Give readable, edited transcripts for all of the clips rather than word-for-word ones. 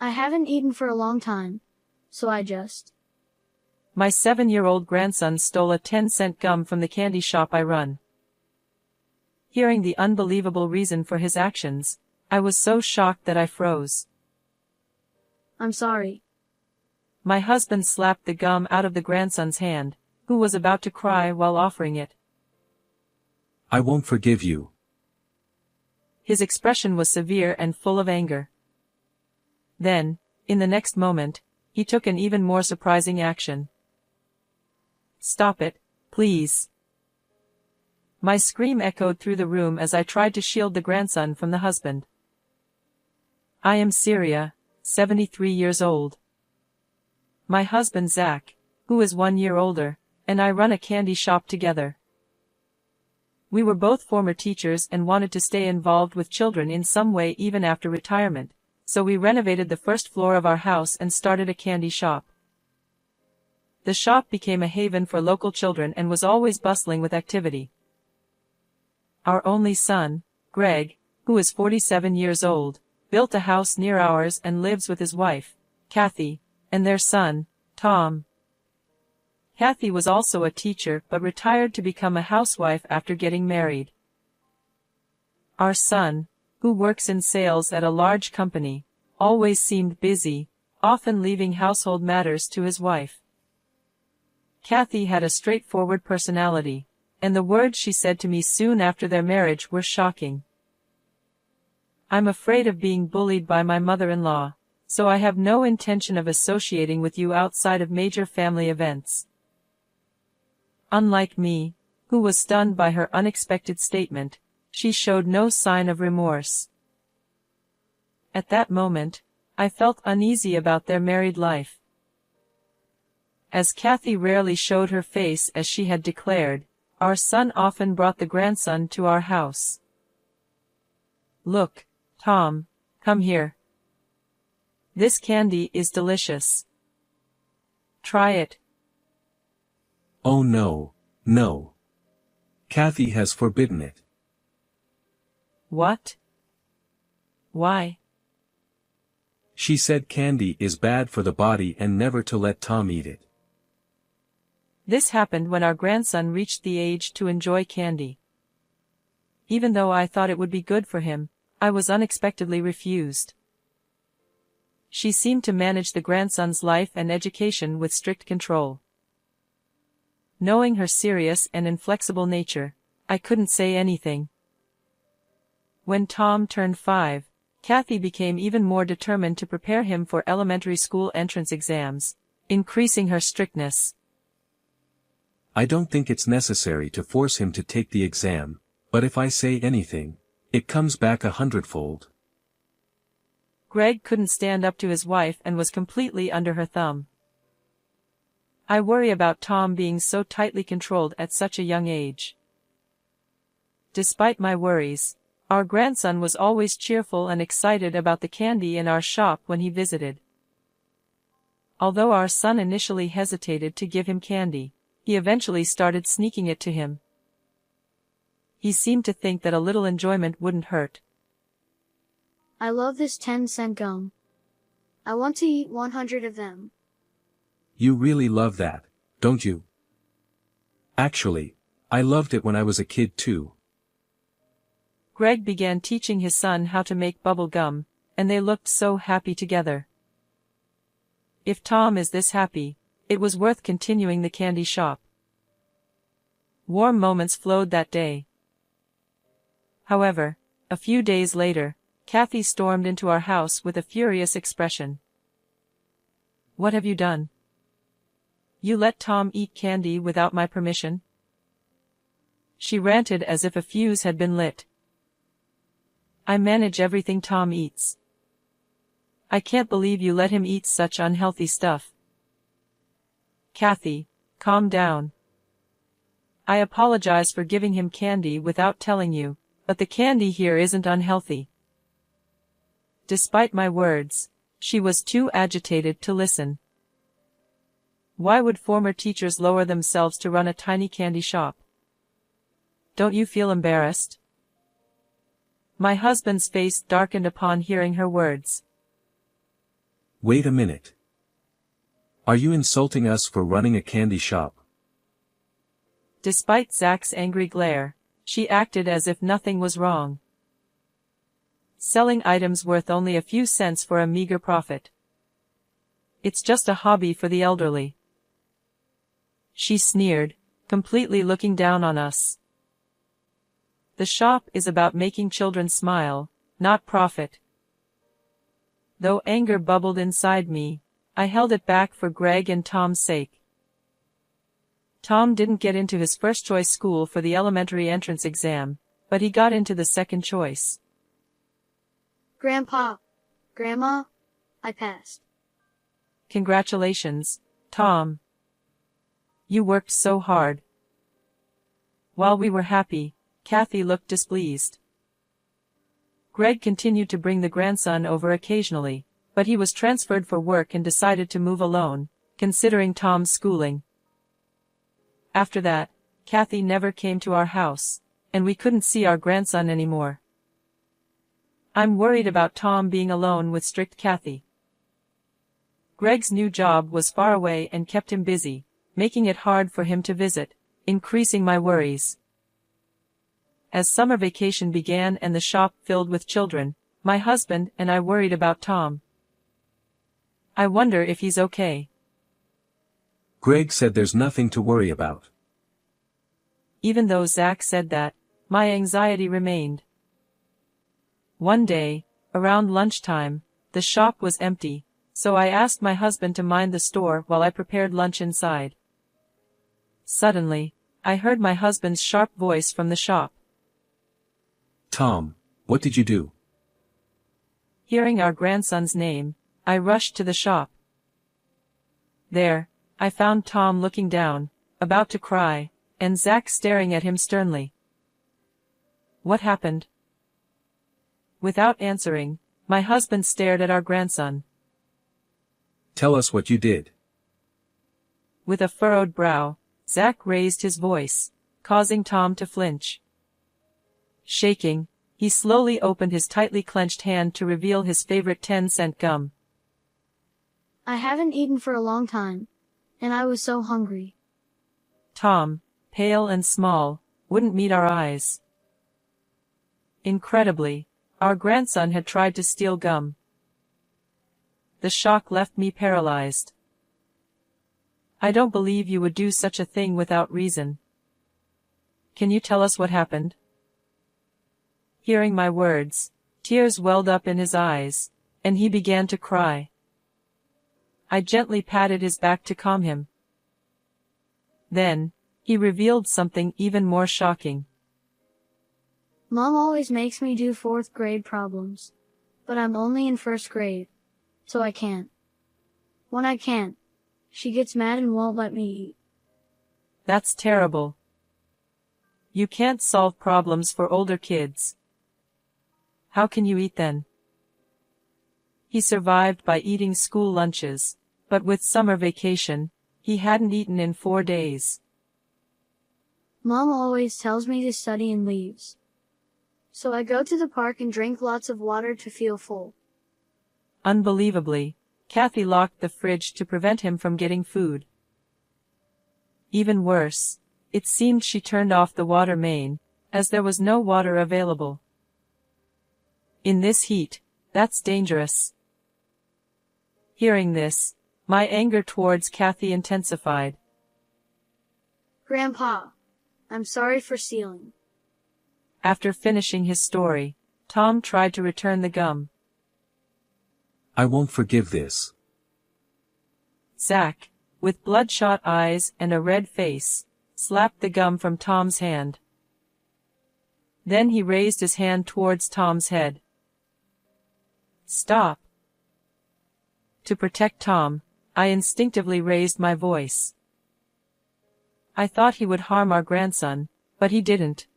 I haven't eaten for a long time, so I just... My 7-year-old grandson stole a 10-cent gum from the candy shop I run. Hearing the unbelievable reason for his actions, I was so shocked that I froze. I'm sorry. My husband slapped the gum out of the grandson's hand, who was about to cry while offering it. I won't forgive you. His expression was severe and full of anger. Then, in the next moment, he took an even more surprising action. Stop it, please. My scream echoed through the room as I tried to shield the grandson from the husband. I am Syria, 73 years old. My husband Zach, who is 1 year older, and I run a candy shop together. We were both former teachers and wanted to stay involved with children in some way even after retirement, so we renovated the first floor of our house and started a candy shop. The shop became a haven for local children and was always bustling with activity. Our only son, Greg, who is 47 years old, built a house near ours and lives with his wife, Kathy, and their son, Tom. Kathy was also a teacher but retired to become a housewife after getting married. Our son, who works in sales at a large company, always seemed busy, often leaving household matters to his wife. Kathy had a straightforward personality, and the words she said to me soon after their marriage were shocking. I'm afraid of being bullied by my mother-in-law, so I have no intention of associating with you outside of major family events. Unlike me, who was stunned by her unexpected statement, she showed no sign of remorse. At that moment, I felt uneasy about their married life. As Kathy rarely showed her face as she had declared, our son often brought the grandson to our house. Look, Tom, come here. This candy is delicious. Try it. Oh no, no. Kathy has forbidden it. What? Why? She said candy is bad for the body and never to let Tom eat it. This happened when our grandson reached the age to enjoy candy. Even though I thought it would be good for him, I was unexpectedly refused. She seemed to manage the grandson's life and education with strict control. Knowing her serious and inflexible nature, I couldn't say anything. When Tom turned 5, Kathy became even more determined to prepare him for elementary school entrance exams, increasing her strictness. I don't think it's necessary to force him to take the exam, but if I say anything, it comes back 100-fold. Greg couldn't stand up to his wife and was completely under her thumb. I worry about Tom being so tightly controlled at such a young age. Despite my worries, our grandson was always cheerful and excited about the candy in our shop when he visited. Although our son initially hesitated to give him candy, he eventually started sneaking it to him. He seemed to think that a little enjoyment wouldn't hurt. I love this 10-cent gum. I want to eat 100 of them. You really love that, don't you? Actually, I loved it when I was a kid too. Greg began teaching his son how to make bubble gum, and they looked so happy together. If Tom is this happy, it was worth continuing the candy shop. Warm moments flowed that day. However, a few days later, Kathy stormed into our house with a furious expression. What have you done? You let Tom eat candy without my permission? She ranted as if a fuse had been lit. I manage everything Tom eats. I can't believe you let him eat such unhealthy stuff. Kathy, calm down. I apologize for giving him candy without telling you, but the candy here isn't unhealthy. Despite my words, she was too agitated to listen. Why would former teachers lower themselves to run a tiny candy shop? Don't you feel embarrassed? My husband's face darkened upon hearing her words. Wait a minute. Are you insulting us for running a candy shop? Despite Zach's angry glare, she acted as if nothing was wrong. Selling items worth only a few cents for a meager profit. It's just a hobby for the elderly. She sneered, completely looking down on us. The shop is about making children smile, not profit. Though anger bubbled inside me, I held it back for Greg and Tom's sake. Tom didn't get into his first-choice school for the elementary entrance exam, but he got into the second choice. Grandpa, Grandma, I passed. Congratulations, Tom. You worked so hard. While we were happy, Kathy looked displeased. Greg continued to bring the grandson over occasionally, but he was transferred for work and decided to move alone, considering Tom's schooling. After that, Kathy never came to our house, and we couldn't see our grandson anymore. I'm worried about Tom being alone with strict Kathy. Greg's new job was far away and kept him busy, making it hard for him to visit, increasing my worries. As summer vacation began and the shop filled with children, my husband and I worried about Tom. I wonder if he's okay. Greg said there's nothing to worry about. Even though Zach said that, my anxiety remained. One day, around lunchtime, the shop was empty, so I asked my husband to mind the store while I prepared lunch inside. Suddenly, I heard my husband's sharp voice from the shop. Tom, what did you do? Hearing our grandson's name, I rushed to the shop. There, I found Tom looking down, about to cry, and Zach staring at him sternly. What happened? Without answering, my husband stared at our grandson. Tell us what you did. With a furrowed brow, Zach raised his voice, causing Tom to flinch. Shaking, he slowly opened his tightly clenched hand to reveal his favorite 10-cent gum. I haven't eaten for a long time, and I was so hungry. Tom, pale and small, wouldn't meet our eyes. Incredibly, our grandson had tried to steal gum. The shock left me paralyzed. I don't believe you would do such a thing without reason. Can you tell us what happened? Hearing my words, tears welled up in his eyes, and he began to cry. I gently patted his back to calm him. Then, he revealed something even more shocking. Mom always makes me do fourth grade problems, but I'm only in first grade, so I can't. When I can't, she gets mad and won't let me eat. That's terrible. You can't solve problems for older kids. How can you eat then? He survived by eating school lunches, but with summer vacation, he hadn't eaten in 4 days. Mom always tells me to study and leaves. So I go to the park and drink lots of water to feel full. Unbelievably, Kathy locked the fridge to prevent him from getting food. Even worse, it seemed she turned off the water main, as there was no water available. In this heat, that's dangerous. Hearing this, my anger towards Kathy intensified. Grandpa, I'm sorry for stealing. After finishing his story, Tom tried to return the gum. I won't forgive this. Zach, with bloodshot eyes and a red face, slapped the gum from Tom's hand. Then he raised his hand towards Tom's head. Stop. To protect Tom, I instinctively raised my voice. I thought he would harm our grandson, but he didn't.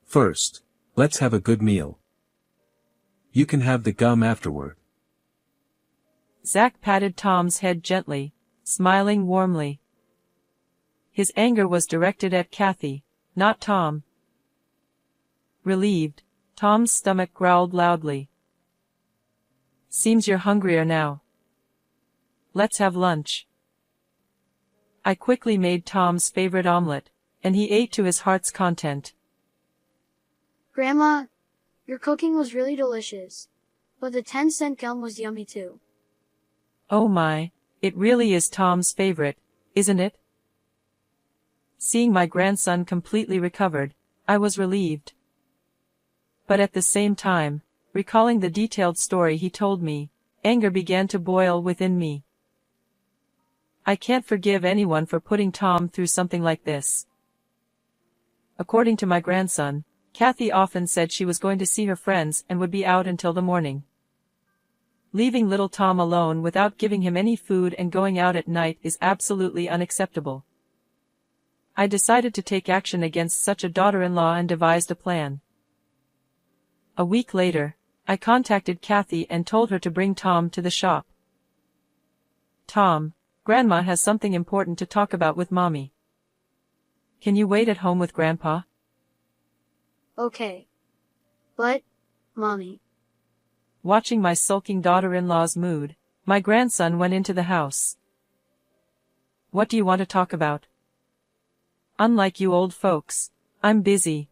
First, let's have a good meal. You can have the gum afterward. Zach patted Tom's head gently, smiling warmly. His anger was directed at Kathy, not Tom. Relieved, Tom's stomach growled loudly. Seems you're hungrier now. Let's have lunch. I quickly made Tom's favorite omelet, and he ate to his heart's content. Grandma, your cooking was really delicious, but the 10-cent gum was yummy too. Oh my, it really is Tom's favorite, isn't it? Seeing my grandson completely recovered, I was relieved. But at the same time, recalling the detailed story he told me, anger began to boil within me. I can't forgive anyone for putting Tom through something like this. According to my grandson, Kathy often said she was going to see her friends and would be out until the morning. Leaving little Tom alone without giving him any food and going out at night is absolutely unacceptable. I decided to take action against such a daughter-in-law and devised a plan. A week later, I contacted Kathy and told her to bring Tom to the shop. Tom, Grandma has something important to talk about with Mommy. Can you wait at home with Grandpa? Okay. But, Mommy. Watching my sulking daughter-in-law's mood, my grandson went into the house. What do you want to talk about? Unlike you old folks, I'm busy.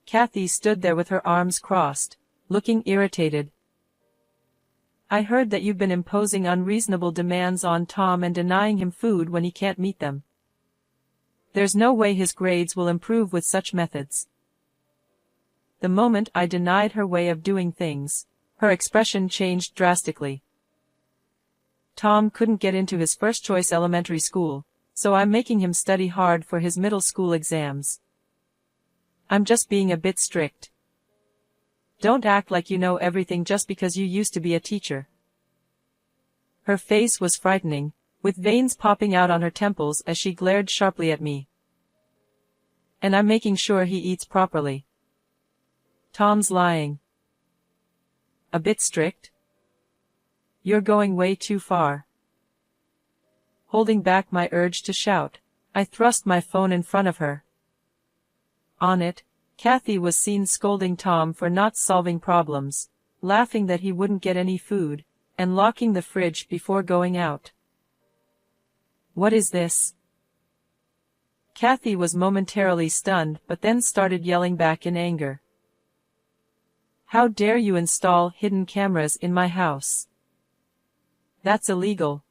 Kathy stood there with her arms crossed, looking irritated. I heard that you've been imposing unreasonable demands on Tom and denying him food when he can't meet them. There's no way his grades will improve with such methods. The moment I denied her way of doing things, her expression changed drastically. Tom couldn't get into his first-choice elementary school, so I'm making him study hard for his middle school exams. I'm just being a bit strict. Don't act like you know everything just because you used to be a teacher. Her face was frightening, with veins popping out on her temples as she glared sharply at me. And I'm making sure he eats properly. Tom's lying. A bit strict? You're going way too far. Holding back my urge to shout, I thrust my phone in front of her. On it, Kathy was seen scolding Tom for not solving problems, laughing that he wouldn't get any food, and locking the fridge before going out. What is this? Kathy was momentarily stunned but then started yelling back in anger. How dare you install hidden cameras in my house? That's illegal.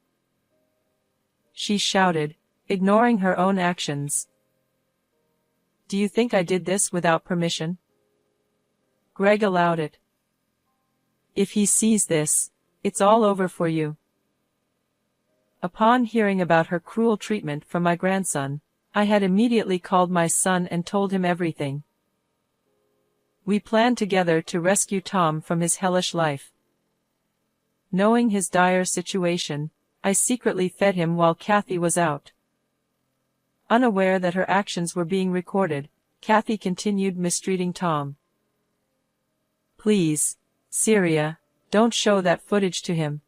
She shouted, ignoring her own actions. Do you think I did this without permission? Greg allowed it. If he sees this, it's all over for you. Upon hearing about her cruel treatment from my grandson, I had immediately called my son and told him everything. We planned together to rescue Tom from his hellish life. Knowing his dire situation, I secretly fed him while Kathy was out. Unaware that her actions were being recorded, Kathy continued mistreating Tom. Please, Syria, don't show that footage to him.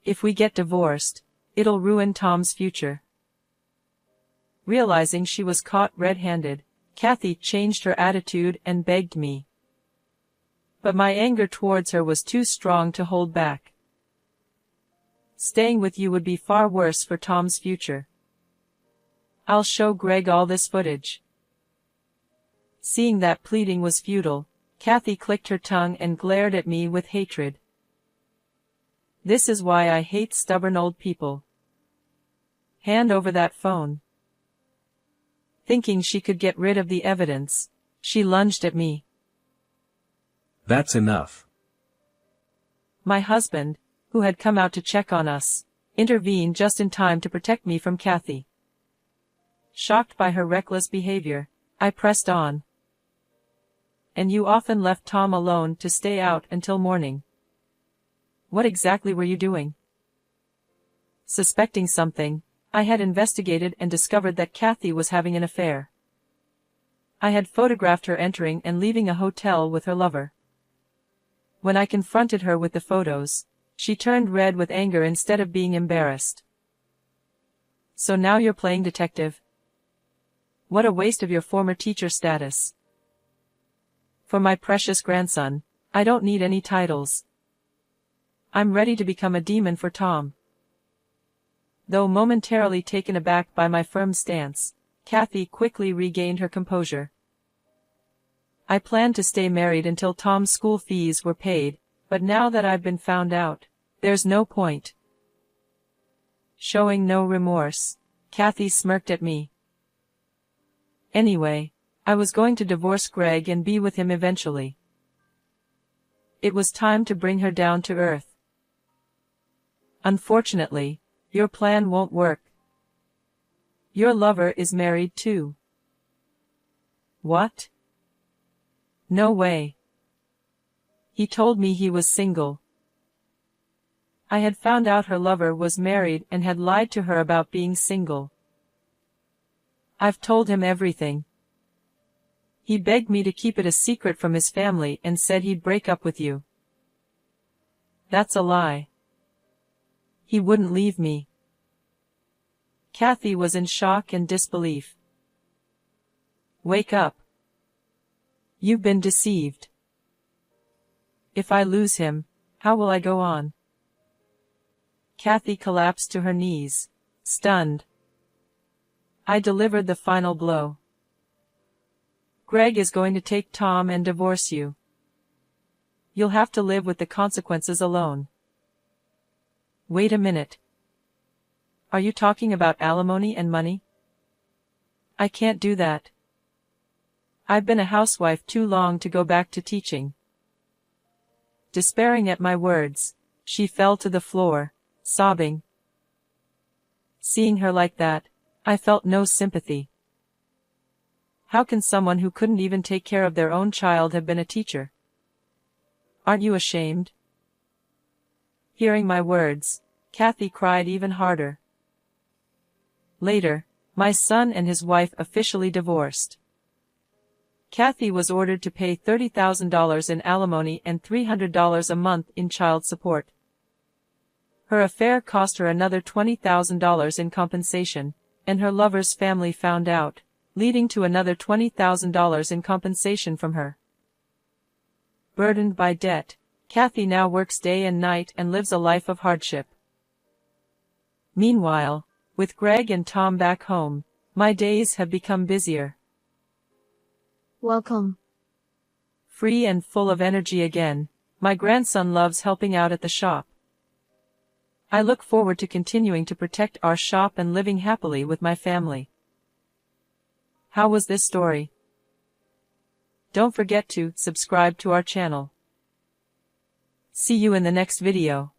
If we get divorced, it'll ruin Tom's future. Realizing she was caught red-handed, Kathy changed her attitude and begged me. But my anger towards her was too strong to hold back. Staying with you would be far worse for Tom's future. I'll show Greg all this footage. Seeing that pleading was futile, Kathy clicked her tongue and glared at me with hatred. This is why I hate stubborn old people. Hand over that phone. Thinking she could get rid of the evidence, she lunged at me. That's enough. My husband, who had come out to check on us, intervened just in time to protect me from Kathy. Shocked by her reckless behavior, I pressed on. And you often left Tom alone to stay out until morning. What exactly were you doing? Suspecting something, I had investigated and discovered that Kathy was having an affair. I had photographed her entering and leaving a hotel with her lover. When I confronted her with the photos, she turned red with anger instead of being embarrassed. So now you're playing detective? What a waste of your former teacher status. For my precious grandson, I don't need any titles. I'm ready to become a demon for Tom. Though momentarily taken aback by my firm stance, Kathy quickly regained her composure. I planned to stay married until Tom's school fees were paid, but now that I've been found out, there's no point. Showing no remorse, Kathy smirked at me. Anyway, I was going to divorce Greg and be with him eventually. It was time to bring her down to earth. Unfortunately, your plan won't work. Your lover is married too. What? No way. He told me he was single. I had found out her lover was married and had lied to her about being single. I've told him everything. He begged me to keep it a secret from his family and said he'd break up with you. That's a lie. He wouldn't leave me. Kathy was in shock and disbelief. Wake up. You've been deceived. If I lose him, how will I go on? Kathy collapsed to her knees, stunned. I delivered the final blow. Greg is going to take Tom and divorce you. You'll have to live with the consequences alone. Wait a minute. Are you talking about alimony and money? I can't do that. I've been a housewife too long to go back to teaching. Despairing at my words, she fell to the floor, sobbing. Seeing her like that, I felt no sympathy. How can someone who couldn't even take care of their own child have been a teacher? Aren't you ashamed? Hearing my words, Kathy cried even harder. Later, my son and his wife officially divorced. Kathy was ordered to pay $30,000 in alimony and $300 a month in child support. Her affair cost her another $20,000 in compensation, and her lover's family found out, leading to another $20,000 in compensation from her. Burdened by debt, Kathy now works day and night and lives a life of hardship. Meanwhile, with Greg and Tom back home, my days have become busier. Welcome. Free and full of energy again, my grandson loves helping out at the shop. I look forward to continuing to protect our shop and living happily with my family. How was this story? Don't forget to subscribe to our channel. See you in the next video.